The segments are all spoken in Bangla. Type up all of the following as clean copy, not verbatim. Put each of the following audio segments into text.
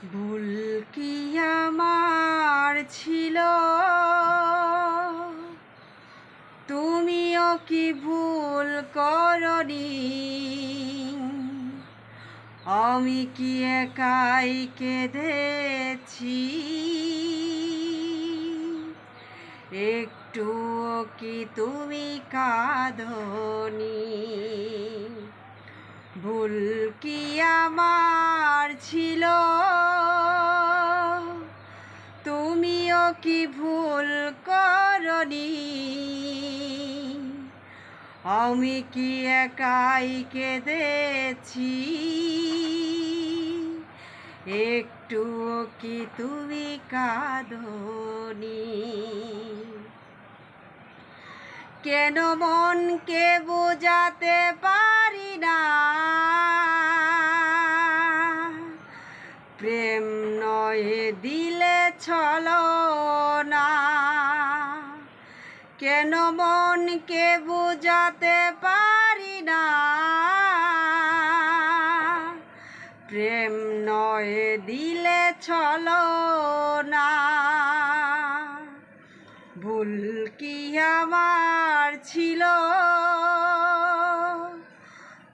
ভুল কি আমার ছিল, তুমিও কি ভুল করনি? আমি কি একাই কেঁদেছি? একটুও কি তুমি কাঁদনি? ভুল কি আমার ছিল, তুমিও কি ভুল করনি? আমি কি একাই কেঁদেছি? একটুও কি তুমি কাঁদনি? কেন মনকে বোঝাতে পারি না, প্রেম নয় দিলে ছলনা? কেন মনকে বোঝাতে পারি না, প্রেম নয় দিলে ছলনা? ভুল কি আমার ছিল,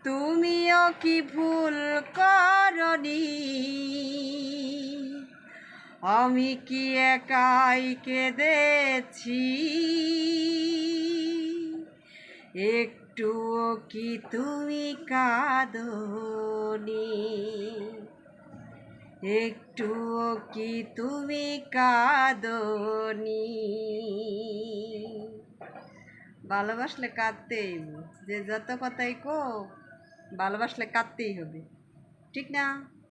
তুমিও কি ভুল করনি? আমি কি একাই কেঁদেছি? একটুও কি তুমি কাঁদনি? একটুও কি তুমি কাঁদনি? ভালোবাসলে কাঁদতেই, যে যত কথাই কো ভালোবাসলে কাঁদতেই হবে, ঠিক না?